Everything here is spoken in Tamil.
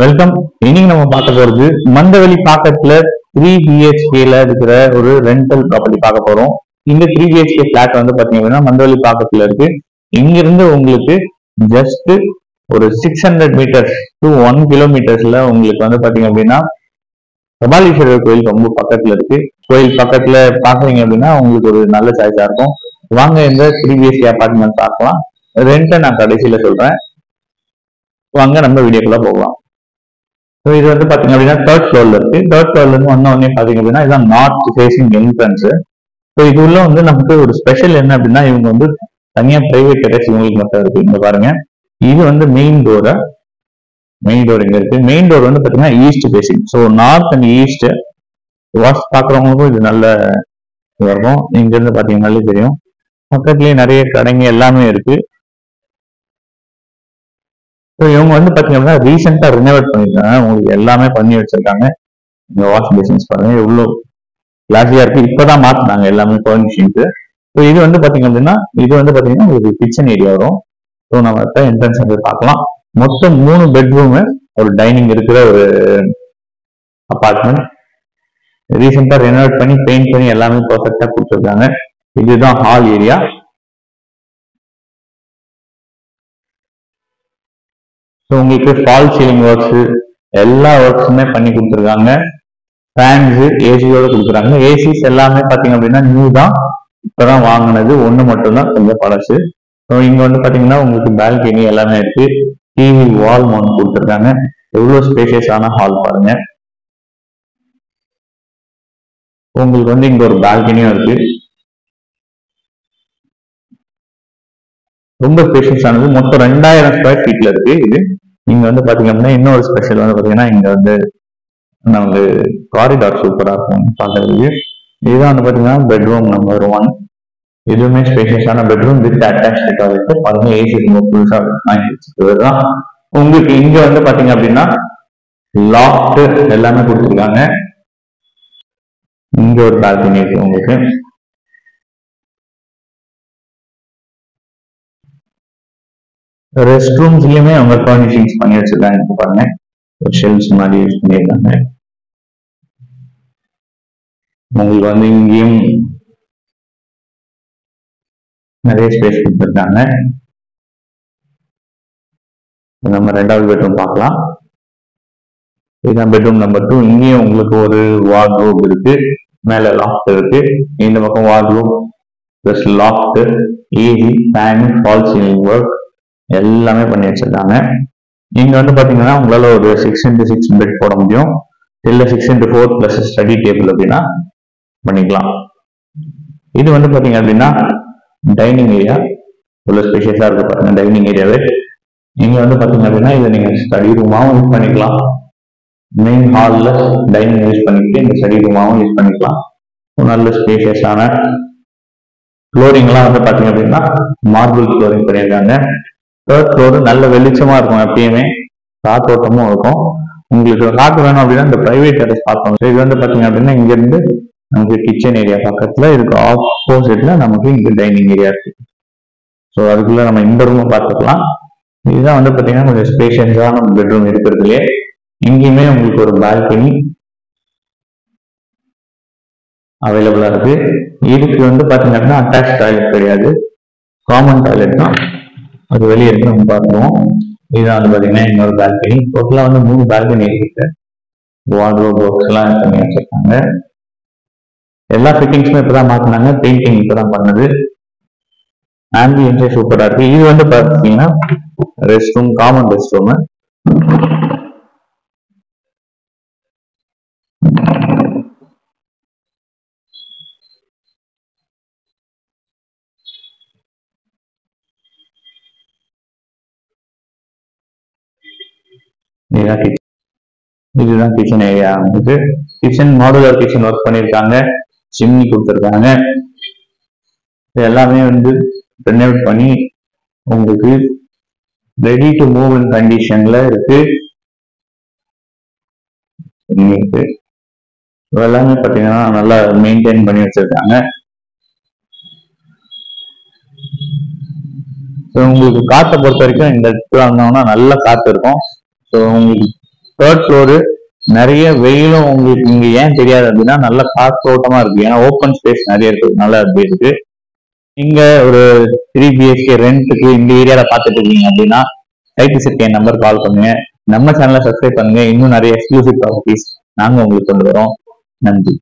வெல்கம். இன்னைக்கு நம்ம பார்க்க போறது மந்தவெளி பாக்கத்துல 3 BHK இருக்கிற ஒரு ரெண்டல் ப்ராப்பர்ட்டி பார்க்க போறோம். இந்த 3 BHK பிளாட் வந்து பாத்தீங்க அப்படின்னா மந்தவெளி பாக்கத்துல இருக்கு. இங்க இருந்து உங்களுக்கு ஜஸ்ட் ஒரு 600 மீட்டர்ஸ் டு 1 கிலோமீட்டர்ஸ்ல உங்களுக்கு வந்து பாத்தீங்க அப்படின்னா கபாலீஸ்வரர் கோயில் ரொம்ப பக்கத்துல இருக்கு. கோயில் பக்கத்துல பாக்குறீங்க அப்படின்னா உங்களுக்கு ஒரு நல்ல சாய்ஸா இருக்கும். வாங்க இந்த 3 BHK அபார்ட்மெண்ட் பார்க்கலாம். ரெண்ட்டை நான் கடைசியில சொல்றேன். வாங்க நம்ம வீடியோக்குள்ள போகலாம். இது வந்து பாத்தீங்க அப்படின்னா தேர்ட் ஃப்ளோர்ல இருக்கு. தேர்ட் ஃப்ளோர்ல இருந்து வந்தோடனே பாத்தீங்க அப்படின்னா இதுதான் நார்த் ஃபேசிங் என்ட்ரன்ஸ். ஸோ இது உள்ள வந்து நமக்கு ஒரு ஸ்பெஷல் என்ன அப்படின்னா இவங்க வந்து தனியா பிரைவேட் டெரஸ் இவங்களுக்கு மட்டும் இருக்கு. இங்க பாருங்க, இது வந்து மெயின் டோர் இங்க இருக்கு. மெயின் டோர் வந்து பாத்தீங்கன்னா east facing. So north and east வாட்ச் பாக்குறவங்களுக்கும் இது நல்ல இருக்கும். இங்க இருந்து பாத்தீங்கன்னாலே தெரியும். பக்கத்துலயே நிறைய கடைங்க எல்லாமே இருக்கு. இவங்க வந்து பாத்தீங்கன்னா ரீசெண்டா ரினோவேட் பண்ணிருக்காங்க. உங்களுக்கு எல்லாமே பண்ணி வச்சிருக்காங்க. இந்த வாஷ் பேசின்ஸ் பாருங்க எவ்வளவு கிளாஸியா இருக்கு. இப்பதான் மாத்தினாங்க எல்லாமே ஃபர்னிஷிங்க்கு. ஸோ இது வந்து பாத்தீங்க அப்படின்னா இது வந்து பாத்தீங்கன்னா உங்களுக்கு கிச்சன் ஏரியா வரும். ஸோ நம்ம என்ட்ரன்ஸ் வந்து பார்க்கலாம். மொத்தம் 3 பெட்ரூம் ஒரு டைனிங் இருக்கிற ஒரு அபார்ட்மெண்ட். ரீசெண்டா ரெனோவேட் பண்ணி பெயிண்ட் பண்ணி எல்லாமே பர்ஃபெக்டா கொடுத்துருக்காங்க. இதுதான் ஹால் ஏரியா. உங்களுக்கு ஃபால் சீலிங் ஒர்க்ஸ் எல்லா ஒர்க்ஸுமே பண்ணி கொடுத்துருக்காங்க. ஃபேன்ஸ் ஏசியோட கொடுக்குறாங்க. ஏசிஸ் எல்லாமே பாத்தீங்க அப்படின்னா நியூ தான், இப்பதான் வாங்கினது. ஒண்ணு மட்டும்தான் கொஞ்சம் பழசு. ஸோ இங்க வந்து பாத்தீங்கன்னா உங்களுக்கு பால்கனி எல்லாமே இருக்கு. டிவி வால் மவுண்ட் கொடுத்துருக்காங்க. எவ்வளவு ஸ்பேஷியஸான ஹால் பாருங்க. உங்களுக்கு வந்து இங்க ஒரு பால்கனியும் இருக்கு. ரொம்ப ஸ்பேஷியஸானது. மொத்தம் 2000 ஸ்கொயர் ஃபீட்ல இருக்கு. இது நீங்க வந்து பாத்தீங்க அப்படின்னா இன்னொரு ஸ்பெஷல் வந்து பாத்தீங்கன்னா இங்க வந்து நமக்கு காரிடார் சூப்பரா இருக்கும் பாக்குறதுக்கு. இதுதான் வந்து பாத்தீங்கன்னா பெட்ரூம் நம்பர் 1. இதுவுமே ஸ்பேஷியஸான பெட்ரூம் வித் அட்டாச் டாய்லெட். பாருங்க ஏசி ரொம்ப புதுசா தான். உங்களுக்கு இங்க வந்து பாத்தீங்க அப்படின்னா லாஃப்ட் எல்லாமே கொடுத்துருக்காங்க. இங்க ஒரு பால்கனி இருக்கு. உங்களுக்கு ரெஸ்ட் ரூம்ஸ்லயுமே அவங்க ஃபர்னிஷிங்ஸ் பண்ணி வச்சிருக்காங்க. பாருங்க ஒரு ஷெல்ஃப்ஸ் மாதிரி யூஸ் பண்ணியிருக்காங்க. உங்களுக்கு வந்து இங்கேயும் நிறைய ஸ்பேஸ் கொடுத்துருக்காங்க. நம்ம 2வது பெட்ரூம் பார்க்கலாம். இதுதான் பெட்ரூம் நம்பர் 2. இங்கேயும் உங்களுக்கு ஒரு வார்ட்ரோப் இருக்கு. மேல லாஃப்ட் இருக்கு. இந்த பக்கம் wardrobe plus loft, AC, fan, fall ceiling work எல்லாமே பண்ணி வச்சிருக்காங்க. இங்க வந்து பாத்தீங்கன்னா உங்களால ஒரு 6x6 பெட் போட முடியும். இல்ல 6x4 பிளஸ் ஸ்டடி டேபிள் அப்படின்னா பண்ணிக்கலாம். இது வந்து பாத்தீங்க அப்படின்னா டைனிங் ஏரியா. இவ்வளவு ஸ்பேஷியஸா இருக்கு பாருங்க டைனிங் ஏரியாவே. நீங்க வந்து பாத்தீங்க அப்படின்னா இதை நீங்க ஸ்டடி ரூமாவும் யூஸ் பண்ணிக்கலாம். மெயின் ஹால்ல டைனிங் யூஸ் பண்ணிட்டு இந்த ஸ்டடி ரூமாவும் யூஸ் பண்ணிக்கலாம். நல்ல ஸ்பேஷியஸான ஃப்ளோரிங் எல்லாம் வந்து பாத்தீங்க அப்படின்னா மார்பிள் ஃப்ளோரிங் பண்ணியிருக்காங்க. தேர்ட் ஃப்ளோர் நல்ல வெளிச்சமா இருக்கும். எப்பயுமே காத்தோட்டமும் இருக்கும். உங்களுக்கு காத்து வேணும் அப்படின்னா இந்த பிரைவேட் டெரஸ் பார்க்கணும். இது வந்து பாத்தீங்க அப்படின்னா இங்க இருந்து நமக்கு கிச்சன் ஏரியா பக்கத்துல இருக்கு. ஆப்போசிட்ல நமக்கு இங்க டைனிங் ஏரியா இருக்கு. ஸோ அதுக்குள்ள நம்ம இந்த ரூம் பார்த்துக்கலாம். இதுதான் வந்து பாத்தீங்கன்னா கொஞ்சம் ஸ்பேஷியஸான பெட்ரூம் இருக்கிறதுலே. இங்கேயுமே உங்களுக்கு ஒரு பால்கனி அவைலபிளா இருக்கு. இதுக்கு வந்து பாத்தீங்க அப்படின்னா அட்டாச் டாய்லெட் கிடையாது, காமன் டாய்லெட் தான். அது வெளியே இருக்கு, நம்ம பார்ப்போம். இதுதான் வந்து பாத்தீங்கன்னா இன்னொரு பால்கனி. டோட்டலா வந்து 3 பால்கனி இருக்கு. வார்ட்ரோப் பாக்ஸ் எல்லாம் பண்ணி வச்சிருக்காங்க. எல்லா ஃபிட்டிங்ஸுமே இப்பதான் மாத்தினாங்க. பெயிண்டிங் இப்பதான் பண்ணது. ஆம்பியன்ஸே சூப்பரா இருக்கு. இது வந்து பாத்தீங்கன்னா rest room, common rest room. இதுதான் கிச்சன் ஏரியா. வந்து கிச்சன் மாடுலர் கிச்சன் ஒர்க் பண்ணிருக்காங்க. சிம்னி கொடுத்துருக்காங்க. எல்லாமே வந்து ரெனோவேட் பண்ணி உங்களுக்கு ரெடி டு மூவ் இன் கண்டிஷன்ல இருக்கு. எல்லாமே பாத்தீங்கன்னா நல்லா மெயின்டைன் பண்ணி வச்சிருக்காங்க. உங்களுக்கு காற்றை பொறுத்த வரைக்கும் இந்த இடத்துல வந்தோம்னா நல்ல காற்று இருக்கும். ஸோ உங்களுக்கு தேர்ட் ஃப்ளோரு. நிறைய வெயிலும் உங்களுக்கு இங்க ஏன் தெரியாது அப்படின்னா நல்ல காற்றோட்டமா இருக்கு, ஏன்னா ஓப்பன் ஸ்பேஸ் நிறைய இருக்கு, நல்லா இருக்கு. நீங்க ஒரு 3 BHK ரெண்ட்டுக்கு இந்த ஏரியால பாத்துட்டு இருக்கீங்க அப்படின்னா சைட் விசிட் என் நம்பர் கால் பண்ணுங்க. நம்ம சேனலை சப்ஸ்கிரைப் பண்ணுங்க. இன்னும் நிறைய எக்ஸ்க்ளூசிவ் ப்ராப்பர்ட்டிஸ் நாங்க உங்களுக்கு கொண்டு வரோம். நன்றி.